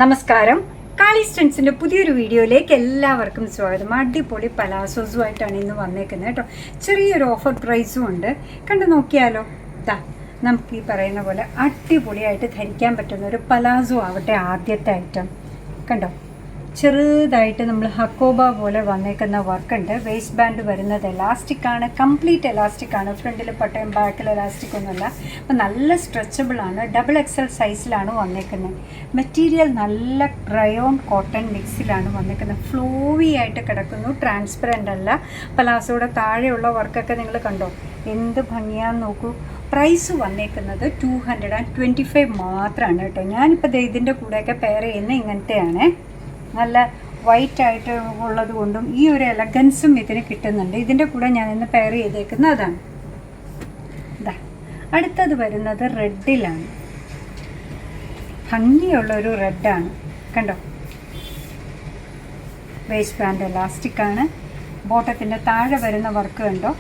നമസ്കാരം. കാളീസ് ട്രെൻഡ്സിൻ്റെ പുതിയൊരു വീഡിയോയിലേക്ക് എല്ലാവർക്കും സ്വാഗതം. അടിപൊളി പലാസോസുമായിട്ടാണ് ഇന്ന് വന്നേക്കുന്നത് കേട്ടോ. ചെറിയൊരു ഓഫർ പ്രൈസും ഉണ്ട്. കണ്ടു നോക്കിയാലോ. നമുക്ക് ഈ പറയുന്ന പോലെ അടിപൊളിയായിട്ട് ധരിക്കാൻ പറ്റുന്ന ഒരു പലാസോ ആവട്ടെ ആദ്യത്തെ ഐറ്റം. കണ്ടോ, ചെറുതായിട്ട് നമ്മൾ ഹക്കോബ പോലെ വന്നേക്കുന്ന വർക്കുണ്ട്. വേസ്റ്റ് ബാൻഡ് വരുന്നത് എലാസ്റ്റിക്കാണ്, കംപ്ലീറ്റ് എലാസ്റ്റിക്കാണ്. ഫ്രണ്ടിൽ പട്ടയം, ബാക്കിൽ എലാസ്റ്റിക് ഒന്നുമല്ല. അപ്പം നല്ല സ്ട്രെച്ചബിളാണ്. XXL സൈസിലാണ് വന്നേക്കുന്നത്. മെറ്റീരിയൽ നല്ല റയോൺ കോട്ടൺ മിക്സിലാണ് വന്നേക്കുന്നത്. ഫ്ലോവി ആയിട്ട് കിടക്കുന്നു, ട്രാൻസ്പെറൻ്റ് അല്ല. പലാസോയുടെ താഴെയുള്ള വർക്കൊക്കെ നിങ്ങൾ കണ്ടോ, എന്ത് ഭംഗിയാന്ന് നോക്കൂ. പ്രൈസ് വന്നേക്കുന്നത് 225 മാത്രമാണ് കേട്ടോ. ഞാനിപ്പോൾ ഇതിൻ്റെ കൂടെയൊക്കെ പെയർ ചെയ്യുന്ന ഇങ്ങനത്തെയാണ്. നല്ല വൈറ്റ് ആയിട്ട് ഉള്ളത് കൊണ്ടും ഈ ഒരു എലഗൻസും ഇതിന് കിട്ടുന്നുണ്ട്. ഇതിൻ്റെ കൂടെ ഞാൻ ഇന്ന് പെയർ ചെയ്തേക്കുന്ന അതാണ്. അടുത്തത് വരുന്നത് റെഡിലാണ്. ഭംഗിയുള്ളൊരു റെഡാണ്. കണ്ടോ, വേസ്റ്റ് ബാൻഡ് എലാസ്റ്റിക്കാണ്. ബോട്ടത്തിൻ്റെ താഴെ വരുന്ന വർക്ക് കണ്ടോ,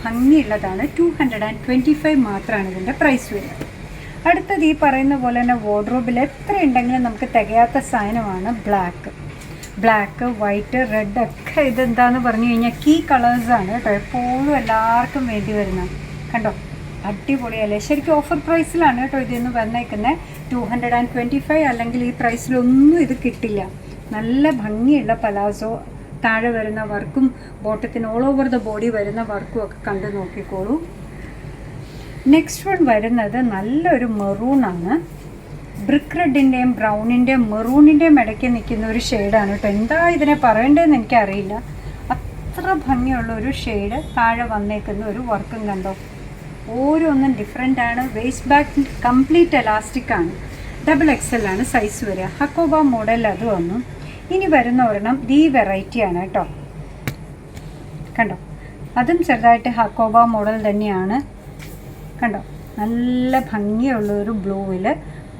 ഭംഗിയുള്ളതാണ്. 225 മാത്രമാണ് ഇതിൻ്റെ പ്രൈസ് വരുന്നത്. അടുത്തത് ഈ പറയുന്ന പോലെ തന്നെ വാർഡ്രോബിൽ എത്ര ഉണ്ടെങ്കിലും നമുക്ക് തികയാത്ത സാധനമാണ് ബ്ലാക്ക്, വൈറ്റ്, റെഡ് ഒക്കെ. ഇതെന്താന്ന് പറഞ്ഞു കഴിഞ്ഞാൽ കീ കളേഴ്സാണ് കേട്ടോ. എപ്പോഴും എല്ലാവർക്കും വേണ്ടി വരുന്ന. കണ്ടോ, അടിപൊളിയല്ലേ. ശരിക്കും ഓഫർ പ്രൈസിലാണ് കേട്ടോ ഇതിന്ന് വന്നേക്കുന്നത്. 225 അല്ലെങ്കിൽ ഈ പ്രൈസിലൊന്നും ഇത് കിട്ടില്ല. നല്ല ഭംഗിയുള്ള പലാസോ. താഴെ വരുന്ന വർക്കും ബോട്ടത്തിന് ഓൾ ഓവർ ദ ബോഡി വരുന്ന വർക്കും ഒക്കെ കണ്ടു നോക്കിക്കോളൂ. നെക്സ്റ്റ് വൺ വരുന്നത് നല്ലൊരു മെറൂണാണ്. ബ്രിക്ക് റെഡിൻ്റെയും ബ്രൗണിൻ്റെയും മെറൂണിൻ്റെയും ഇടയ്ക്ക് നിൽക്കുന്ന ഒരു ഷെയ്ഡാണ് കേട്ടോ. എന്താ ഇതിനെ പറയേണ്ടതെന്ന് എനിക്കറിയില്ല. അത്ര ഭംഗിയുള്ള ഒരു ഷെയ്ഡ്. താഴെ വന്നേക്കുന്ന ഒരു വർക്കും കണ്ടോ, ഓരോന്നും ഡിഫറെൻ്റ് ആണ്. വേസ്റ്റ് ബാക്ക് കംപ്ലീറ്റ് എലാസ്റ്റിക് ആണ്. XXL ആണ് സൈസ് വരിക. ഹക്കോബ മോഡൽ അത് വന്നു. ഇനി വരുന്ന ഒരെണ്ണം ഈ വെറൈറ്റിയാണ് കേട്ടോ. കണ്ടോ, അതും ചെറുതായിട്ട് ഹക്കോബ മോഡൽ തന്നെയാണ്. കണ്ടോ, നല്ല ഭംഗിയുള്ളൊരു ബ്ലൂവിൽ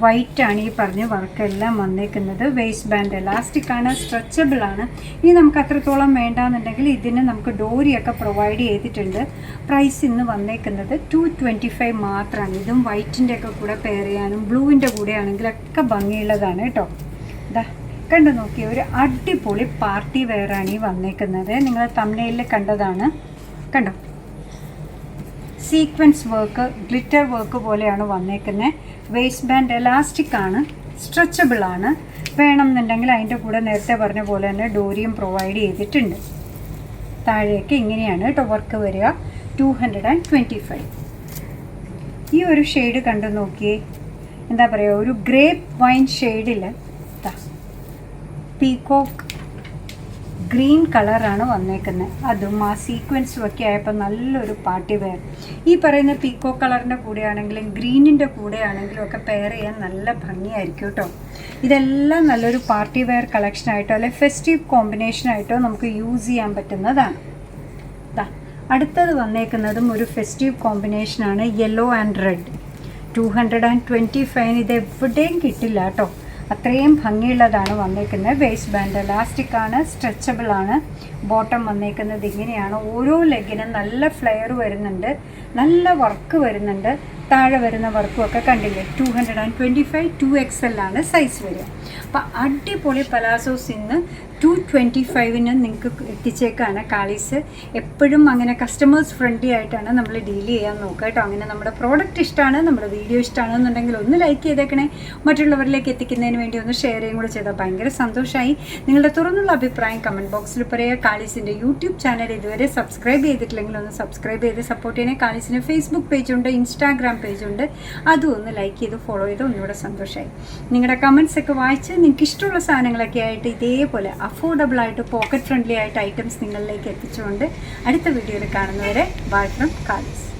വൈറ്റാണ് ഈ പറഞ്ഞ വർക്കെല്ലാം വന്നേക്കുന്നത്. വേസ്റ്റ് ബാൻഡ് എലാസ്റ്റിക്കാണ്, സ്ട്രെച്ചബിളാണ്. ഇനി നമുക്ക് അത്രത്തോളം വേണ്ടാന്നുണ്ടെങ്കിൽ ഇതിന് നമുക്ക് ഡോറിയൊക്കെ പ്രൊവൈഡ് ചെയ്തിട്ടുണ്ട്. പ്രൈസ് ഇന്ന് വന്നേക്കുന്നത് 225 മാത്രമാണ്. ഇതും വൈറ്റിൻ്റെ ഒക്കെ കൂടെ പെയർ ചെയ്യാനും ബ്ലൂവിൻ്റെ കൂടെ ആണെങ്കിലൊക്കെ ഭംഗിയുള്ളതാണ് കേട്ടോ. കണ്ടു നോക്കി, ഒരു അടിപൊളി പാർട്ടി വെയറാണ് ഈ വന്നേക്കുന്നത്. നിങ്ങൾ തംബ്നെയിലിൽ കണ്ടതാണ്. കണ്ടോ, സീക്വൻസ് വർക്ക്, ഗ്ലിറ്റർ വർക്ക് പോലെയാണ് വന്നേക്കുന്നത്. വേസ്റ്റ് ബാൻഡ് എലാസ്റ്റിക് ആണ്, സ്ട്രെച്ചബിൾ ആണ്. വേണമെന്നുണ്ടെങ്കിൽ അതിൻ്റെ കൂടെ നേരത്തെ പറഞ്ഞ പോലെ തന്നെ ഡോറിയും പ്രൊവൈഡ് ചെയ്തിട്ടുണ്ട്. താഴേക്ക് ഇങ്ങനെയാണ് കേട്ടോ വർക്ക് വരിക. 225. ഈ ഒരു ഷെയ്ഡ് കണ്ടു നോക്കിയേ. എന്താ പറയുക, ഒരു ഗ്രേപ്പ് വൈൻ ഷെയ്ഡിൽ പീകോക്ക് ഗ്രീൻ കളറാണ് വന്നേക്കുന്നത്. അതും ആ സീക്വൻസും ഒക്കെ ആയപ്പോൾ നല്ലൊരു പാർട്ടി വെയർ. ഈ പറയുന്ന പീകോക്ക് കളറിൻ്റെ കൂടെയാണെങ്കിലും ഗ്രീനിൻ്റെ കൂടെയാണെങ്കിലും ഒക്കെ പെയർ ചെയ്യാൻ നല്ല ഭംഗിയായിരിക്കും കേട്ടോ. ഇതെല്ലാം നല്ലൊരു പാർട്ടി വെയർ കളക്ഷനായിട്ടോ അല്ലെങ്കിൽ ഫെസ്റ്റീവ് കോമ്പിനേഷനായിട്ടോ നമുക്ക് യൂസ് ചെയ്യാൻ പറ്റുന്നതാണ്. അടുത്തത് വന്നേക്കുന്നതും ഒരു ഫെസ്റ്റീവ് കോമ്പിനേഷനാണ്, യെല്ലോ ആൻഡ് റെഡ്. 225 ഇത് എവിടെയും കിട്ടില്ല കേട്ടോ. അത്രയും ഭംഗിയുള്ളതാണ് വന്നേക്കുന്നത്. വേസ്റ്റ് ബാൻഡ് എലാസ്റ്റിക് ആണ്, സ്ട്രെച്ചബിൾ ആണ്. ബോട്ടം വന്നേക്കുന്നത് ഇങ്ങനെയാണ്. ഓരോ ലെഗിനും നല്ല ഫ്ലെയർ വരുന്നുണ്ട്, നല്ല വർക്ക് വരുന്നുണ്ട്. താഴെ വരുന്ന വർക്കും ഒക്കെ കണ്ടില്ലേ. 225 2XL ആണ് സൈസ് വരിക. അപ്പം അടിപൊളി പലാസോസ് ഇന്ന് 225 നിങ്ങൾക്ക് എത്തിച്ചേക്കാണ് കാളീസ്. എപ്പോഴും അങ്ങനെ കസ്റ്റമേഴ്സ് ഫ്രണ്ട്ലി ആയിട്ടാണ് നമ്മൾ ഡീൽ ചെയ്യാൻ നോക്കുക കേട്ടോ. അങ്ങനെ നമ്മുടെ പ്രോഡക്റ്റ് ഇഷ്ടമാണ്, നമ്മുടെ വീഡിയോ ഇഷ്ടമാണെന്നുണ്ടെങ്കിൽ ഒന്ന് ലൈക്ക് ചെയ്തേക്കണേ. മറ്റുള്ളവരിലേക്ക് എത്തിക്കുന്നതിന് വേണ്ടി ഒന്ന് ഷെയർ ചെയ്യും കൂടെ ചെയ്താൽ ഭയങ്കര സന്തോഷമായി. നിങ്ങളുടെ തുറന്നുള്ള അഭിപ്രായം കമൻറ്റ് ബോക്സിൽ പറയുക. കാളീസിൻ്റെ യൂട്യൂബ് ചാനൽ ഇതുവരെ സബ്സ്ക്രൈബ് ചെയ്തിട്ടില്ലെങ്കിൽ ഒന്ന് സബ്സ്ക്രൈബ് ചെയ്ത് സപ്പോർട്ട് ചെയ്യണേ. കാളീസിന് ഫേസ്ബുക്ക് പേജുണ്ട്, ഇൻസ്റ്റാഗ്രാം പേജുണ്ട്. അതും ഒന്ന് ലൈക്ക് ചെയ്ത് ഫോളോ ചെയ്ത് ഒന്നുകൂടെ സന്തോഷമായി. നിങ്ങളുടെ കമൻറ്റ്സ് ഒക്കെ വായിച്ച് നിങ്ങൾക്ക് ഇഷ്ടമുള്ള സാധനങ്ങളൊക്കെ ആയിട്ട് ഇതേപോലെ അഫോർഡബിളായിട്ട് പോക്കറ്റ് ഫ്രണ്ട്ലി ആയിട്ട് ഐറ്റംസ് നിങ്ങളിലേക്ക് എത്തിച്ചുകൊണ്ട് അടുത്ത വീഡിയോയിൽ കാണുന്നവരെ ബൈ ഫ്രം കാളീസ്.